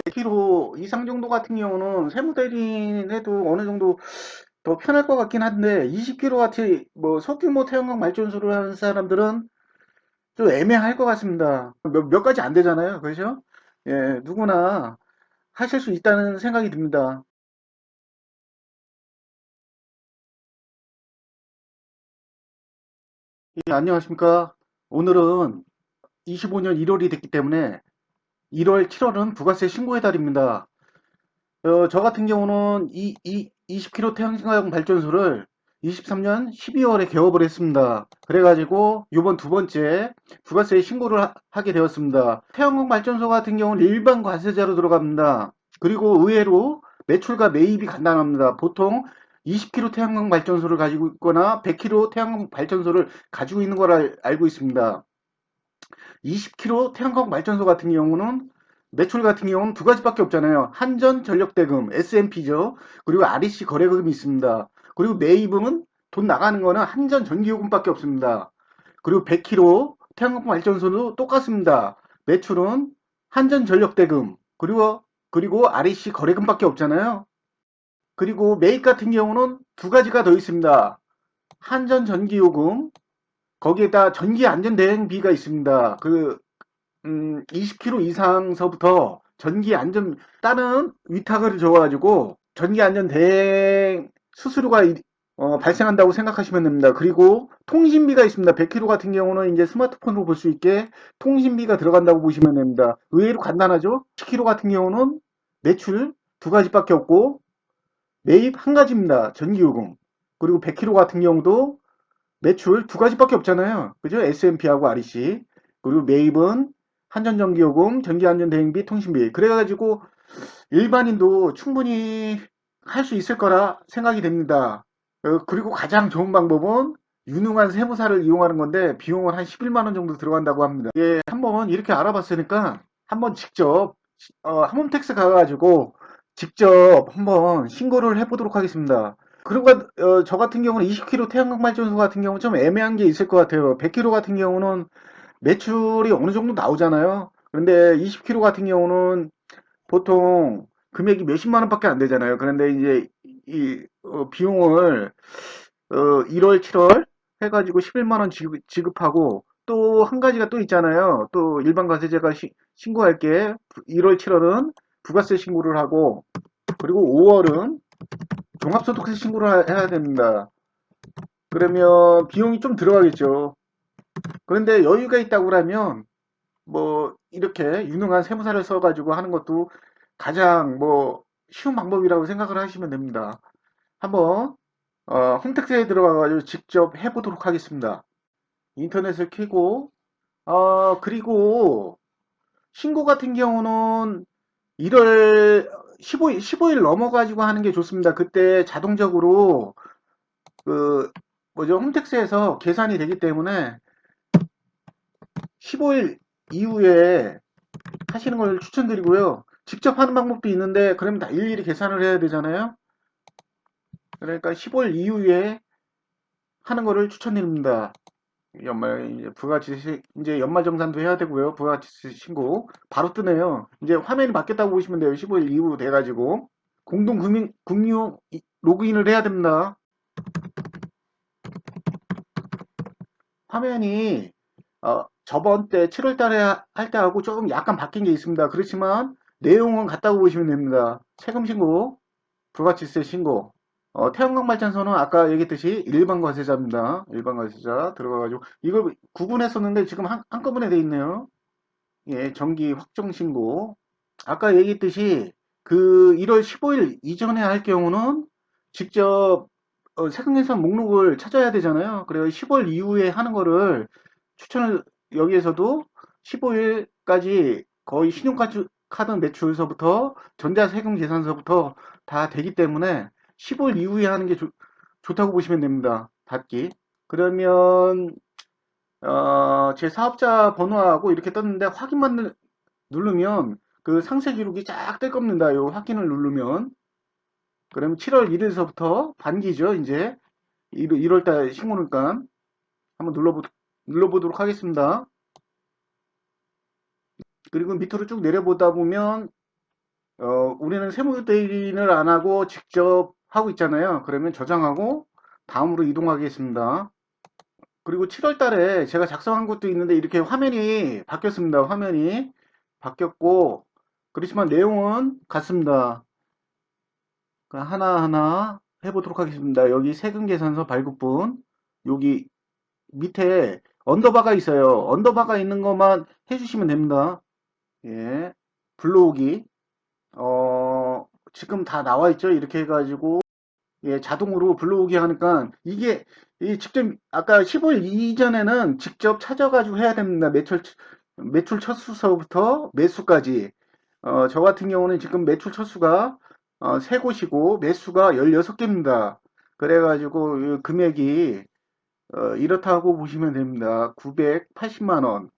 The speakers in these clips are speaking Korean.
100km 이상 정도 같은 경우는 세무대리인 해도 어느 정도 더 편할 것 같긴 한데 20km 같이 뭐 소규모 태양광 발전소를 하는 사람들은 좀 애매할 것 같습니다. 몇 가지 안 되잖아요. 그렇죠? 예, 누구나 하실 수 있다는 생각이 듭니다. 예, 안녕하십니까? 오늘은 25년 1월이 됐기 때문에 1월, 7월은 부가세 신고의 달입니다. 저 같은 경우는 20km 태양광 발전소를 23년 12월에 개업을 했습니다. 그래가지고 이번 두 번째 부가세 신고를 하게 되었습니다. 태양광 발전소 같은 경우는 일반 과세자로 들어갑니다. 그리고 의외로 매출과 매입이 간단합니다. 보통 20km 태양광 발전소를 가지고 있거나 100km 태양광 발전소를 가지고 있는 걸 알고 있습니다. 20km 태양광 발전소 같은 경우는 매출 같은 경우는 두 가지밖에 없잖아요. 한전 전력대금, SMP죠. 그리고 REC 거래금이 있습니다. 그리고 매입은 돈 나가는 거는 한전 전기요금밖에 없습니다. 그리고 100km 태양광 발전소도 똑같습니다. 매출은 한전 전력대금, 그리고 REC 거래금밖에 없잖아요. 그리고 매입 같은 경우는 두 가지가 더 있습니다. 한전 전기요금, 거기에다 전기 안전대행비가 있습니다. 20km 이상서부터 전기 안전 다른 위탁을 줘가지고 전기 안전 대행 수수료가 발생한다고 생각하시면 됩니다. 그리고 통신비가 있습니다. 100km 같은 경우는 이제 스마트폰으로 볼 수 있게 통신비가 들어간다고 보시면 됩니다. 의외로 간단하죠? 10km 같은 경우는 매출 두 가지밖에 없고 매입 한 가지입니다. 전기요금. 그리고 100km 같은 경우도 매출 두 가지밖에 없잖아요. 그죠? S&P하고 REC. 그리고 매입은 한전전기요금, 전기안전대행비, 통신비. 그래가지고 일반인도 충분히 할 수 있을 거라 생각이 됩니다. 그리고 가장 좋은 방법은 유능한 세무사를 이용하는 건데 비용은 한 11만 원 정도 들어간다고 합니다. 예, 한번 이렇게 알아봤으니까 한번 직접 한몸택스 가가지고 직접 한번 신고를 해보도록 하겠습니다. 그리고 저 같은 경우는 20km 태양광 발전소 같은 경우는 좀 애매한 게 있을 것 같아요. 100km 같은 경우는 매출이 어느 정도 나오잖아요. 그런데 20km 같은 경우는 보통 금액이 몇십만 원밖에 안 되잖아요. 그런데 이제 이 비용을 1월, 7월 해가지고 11만 원 지급하고 또 한 가지가 또 있잖아요. 또 일반 과세제가 신고할 게 1월, 7월은 부가세 신고를 하고 그리고 5월은 종합소득세 신고를 해야 됩니다. 그러면 비용이 좀 들어가겠죠. 그런데 여유가 있다고 하면 뭐 이렇게 유능한 세무사를 써가지고 하는 것도 가장 뭐 쉬운 방법이라고 생각을 하시면 됩니다. 한번 홈택스에 들어가가지고 직접 해보도록 하겠습니다. 인터넷을 켜고 그리고 신고 같은 경우는 1월 15일 넘어가지고 하는 게 좋습니다. 그때 자동적으로 그 뭐죠 홈택스에서 계산이 되기 때문에 15일 이후에 하시는 걸 추천드리고요. 직접 하는 방법도 있는데 그러면 다 일일이 계산을 해야 되잖아요. 그러니까 15일 이후에 하는 거를 추천드립니다. 연말 이제 부가가치 이제 연말정산도 해야 되고요. 부가가치 신고 바로 뜨네요. 이제 화면이 바뀌었다고 보시면 돼요. 15일 이후 돼가지고 공동금융 로그인을 해야 됩니다. 화면이 저번 때 7월 달에 할 때하고 조금 약간 바뀐 게 있습니다. 그렇지만 내용은 같다고 보시면 됩니다. 세금 신고, 부가치세 신고. 태양광 발전소는 아까 얘기했듯이 일반 과세자입니다. 일반 과세자 들어가가지고 이걸 구분했었는데 지금 한꺼번에 돼 있네요. 예, 정기 확정 신고. 아까 얘기했듯이 그 1월 15일 이전에 할 경우는 직접 세금계산 목록을 찾아야 되잖아요. 그래서 10월 이후에 하는 거를 추천을 여기에서도 15일까지 거의 신용카드 매출서부터 전자세금 계산서부터 다 되기 때문에 15일 이후에 하는 게 좋다고 보시면 됩니다. 닫기. 그러면 제 사업자 번호하고 이렇게 떴는데 확인만 누르면 그 상세 기록이 쫙 뜰 겁니다. 요 확인을 누르면. 그러면 7월 1일서부터 반기죠. 이제 1월 달 신고니까 한번 눌러보도록 하겠습니다. 그리고 밑으로 쭉 내려보다 보면 우리는 세무 대리인을 안 하고 직접 하고 있잖아요. 그러면 저장하고 다음으로 이동하겠습니다. 그리고 7월 달에 제가 작성한 것도 있는데 이렇게 화면이 바뀌었습니다. 화면이 바뀌었고, 그렇지만 내용은 같습니다. 하나하나 해보도록 하겠습니다. 여기 세금 계산서 발급분, 여기 밑에 언더바가 있어요. 언더바가 있는 것만 해주시면 됩니다. 예. 불러오기. 지금 다 나와 있죠? 이렇게 해가지고, 예, 자동으로 불러오기 하니까, 이게, 이 직접, 아까 15일 이전에는 직접 찾아가지고 해야 됩니다. 매출 첫 수서부터 매수까지. 저 같은 경우는 지금 매출 첫 수가, 세 곳이고, 매수가 16개입니다. 그래가지고, 이 금액이, 이렇다고 보시면 됩니다. 980만 원.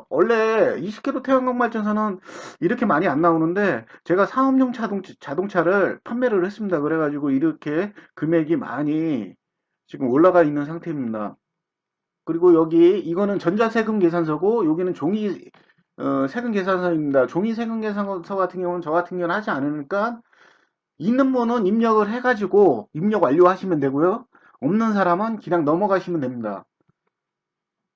원래 20km 태양광 발전소는 이렇게 많이 안 나오는데 제가 사업용 자동차를 판매를 했습니다. 그래가지고 이렇게 금액이 많이 지금 올라가 있는 상태입니다. 그리고 여기 이거는 전자세금 계산서고 여기는 종이 세금 계산서입니다. 종이 세금 계산서 같은 경우는 저 같은 경우는 하지 않으니까 있는 분은 입력을 해가지고 입력 완료하시면 되고요. 없는 사람은 그냥 넘어가시면 됩니다.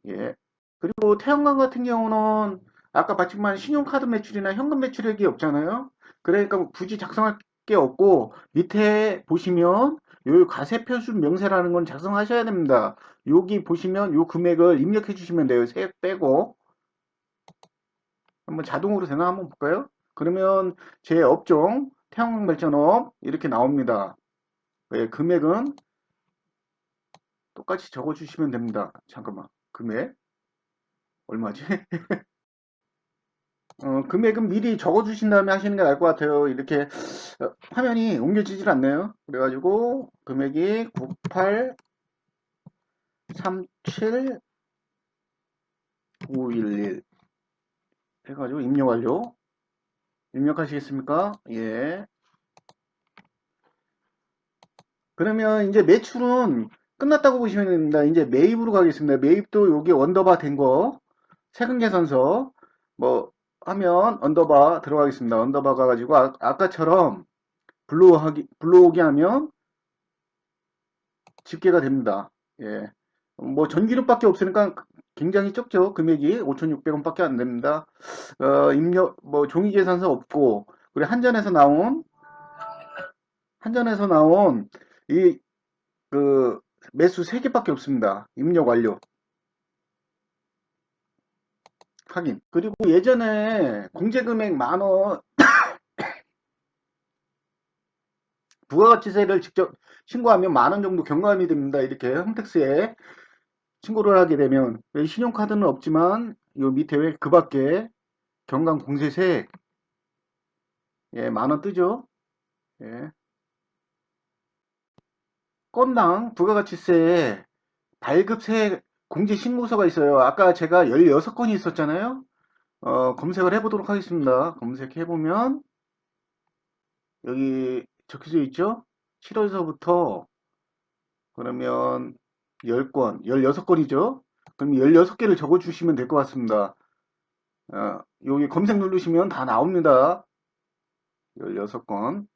예. 그리고 태양광 같은 경우는 아까 봤지만 신용카드 매출이나 현금 매출액이 없잖아요. 그러니까 굳이 작성할 게 없고 밑에 보시면 요 가세표준 명세라는 건 작성하셔야 됩니다. 여기 보시면 요 금액을 입력해 주시면 돼요. 세액 빼고. 한번 자동으로 되나 한번 볼까요? 그러면 제 업종 태양광 발전업 이렇게 나옵니다. 예, 금액은 똑같이 적어 주시면 됩니다. 잠깐만. 금액 얼마지? 금액은 미리 적어주신 다음에 하시는 게 나을 것 같아요. 이렇게 화면이 옮겨지질 않네요. 그래가지고 금액이 9837511 해가지고 입력 완료. 입력하시겠습니까? 예. 그러면 이제 매출은 끝났다고 보시면 됩니다. 이제 매입으로 가겠습니다. 매입도 여기 언더바 된 거, 세금 계산서, 뭐, 하면 언더바 들어가겠습니다. 언더바 가가지고 아까처럼 불러오기 하면 집계가 됩니다. 예. 뭐 전기료밖에 없으니까 굉장히 적죠. 금액이 5,600원밖에 안 됩니다. 입력 뭐 종이 계산서 없고 그리고 한전에서 나온 이 그 매수 3개밖에 없습니다. 입력 완료. 확인. 그리고 예전에 공제금액 10,000원 부가가치세를 직접 신고하면 10,000원 정도 경감이 됩니다. 이렇게 홈택스에 신고를 하게 되면 신용카드는 없지만 요 밑에 왜 그 밖에 경감 공제세 예, 10,000원 뜨죠. 예. 건당 부가가치세 발급세 공제 신고서가 있어요. 아까 제가 16건이 있었잖아요. 검색을 해보도록 하겠습니다. 검색해보면 여기 적혀져 있죠? 7월서부터 그러면 10건, 16건이죠? 그럼 16개를 적어주시면 될 것 같습니다. 여기 검색 누르시면 다 나옵니다. 16건.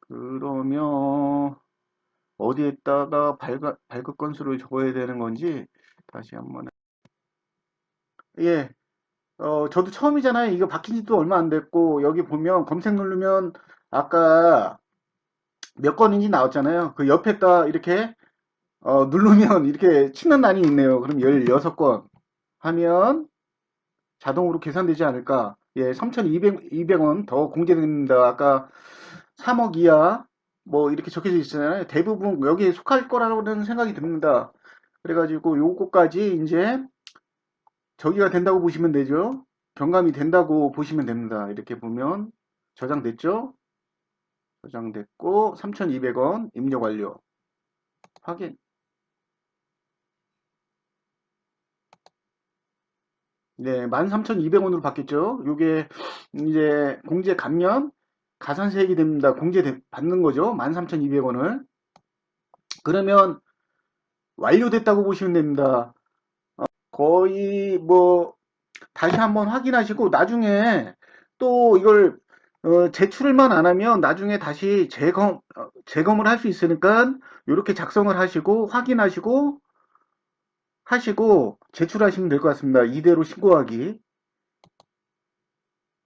그러면 어디에다가 발급 건수를 적어야 되는 건지 다시 한번. 예, 저도 처음이잖아요. 이거 바뀐 지도 얼마 안 됐고 여기 보면 검색 누르면 아까 몇 건인지 나왔잖아요. 그 옆에다 이렇게 누르면 이렇게 치는 난이 있네요. 그럼 16건 하면 자동으로 계산되지 않을까. 예, 3,200원 더 공제됩니다. 아까 3억 이하 뭐 이렇게 적혀져 있잖아요. 대부분 여기에 속할 거라는 생각이 듭니다. 그래가지고 요거까지 이제 저기가 된다고 보시면 되죠. 경감이 된다고 보시면 됩니다. 이렇게 보면 저장됐죠? 저장됐고 3,200원 입력 완료. 확인. 네, 13,200원으로 바뀌었죠. 요게 이제 공제 감면 가산세액이 됩니다. 받는 거죠. 13,200원을. 그러면 완료됐다고 보시면 됩니다. 거의 뭐 다시 한번 확인하시고 나중에 또 이걸 제출만 안 하면 나중에 다시 재검을 할 수 있으니까 이렇게 작성을 하시고 확인하시고 제출하시면 될 것 같습니다. 이대로 신고하기.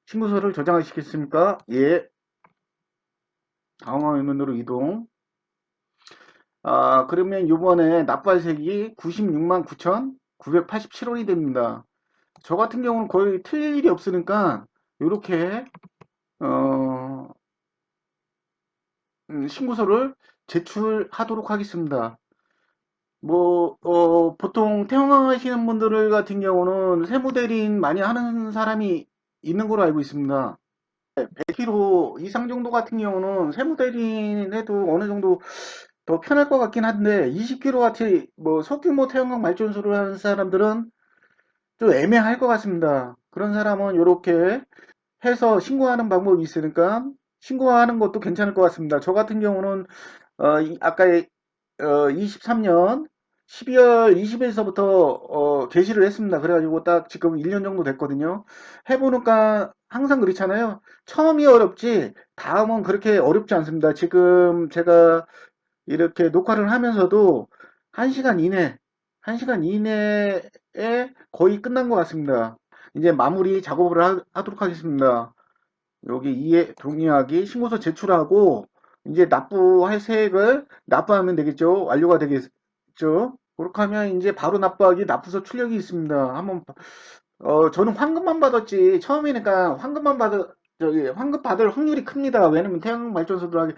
신고서를 저장하시겠습니까? 예. 다음 화면으로 이동. 그러면 요번에 납부할색이 96만 9,987원이 됩니다. 저 같은 경우는 거의 틀릴 일이 없으니까 이렇게 신고서를 제출하도록 하겠습니다. 보통 태영하시는 분들 같은 경우는 세무대리인 많이 하는 사람이 있는 걸로 알고 있습니다. 100km 이상 정도 같은 경우는 세무대리인 해도 어느 정도 더 편할 것 같긴 한데 20km 같이 뭐 소규모 태양광 발전소를 하는 사람들은 좀 애매할 것 같습니다. 그런 사람은 이렇게 해서 신고하는 방법이 있으니까 신고하는 것도 괜찮을 것 같습니다. 저 같은 경우는 아까 23년 12월 20일서부터 개시를 했습니다. 그래가지고 딱 지금 1년 정도 됐거든요. 해보니까 항상 그렇잖아요. 처음이 어렵지 다음은 그렇게 어렵지 않습니다. 지금 제가 이렇게 녹화를 하면서도 1시간 이내, 1시간 이내에 거의 끝난 것 같습니다. 이제 마무리 작업을 하도록 하겠습니다. 여기 이해 동의하기 신고서 제출하고 이제 납부할 세액을 납부하면 되겠죠. 완료가 되겠죠. 그렇게 하면 이제 바로 납부하기 납부서 출력이 있습니다. 한번 저는 환급만 받았지 처음이니까 환급 받을 확률이 큽니다. 왜냐면 태양 발전소들하고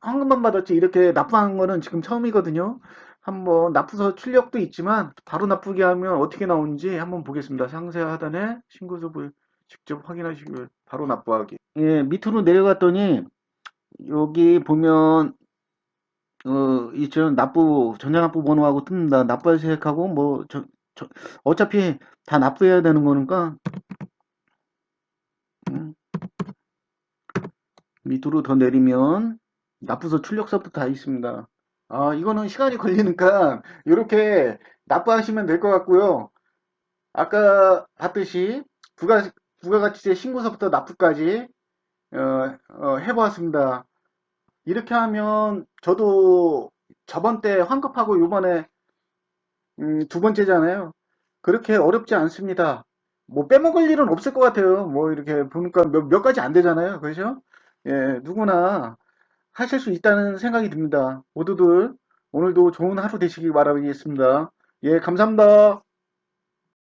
환급만 받았지 이렇게 납부한 거는 지금 처음이거든요. 한번 납부서 출력도 있지만 바로 납부기 하면 어떻게 나오는지 한번 보겠습니다. 상세 하단에 신고서를 직접 확인하시길 바로 납부하기. 예, 밑으로 내려갔더니 여기 보면 이처럼 전자납부 번호하고 뜹니다. 납부할 세액하고 어차피 다 납부해야 되는 거니까 음, 밑으로 더 내리면 납부서 출력서부터 다 있습니다. 이거는 시간이 걸리니까 이렇게 납부하시면 될 것 같고요. 아까 봤듯이 부가가치세 신고서부터 납부까지 해보았습니다. 이렇게 하면 저도 저번 때 환급하고 요번에 두 번째잖아요. 그렇게 어렵지 않습니다. 뭐 빼먹을 일은 없을 것 같아요. 뭐 이렇게 보니까 몇 가지 안 되잖아요. 그렇죠? 예, 누구나 하실 수 있다는 생각이 듭니다. 모두들 오늘도 좋은 하루 되시기 바라겠습니다. 예, 감사합니다.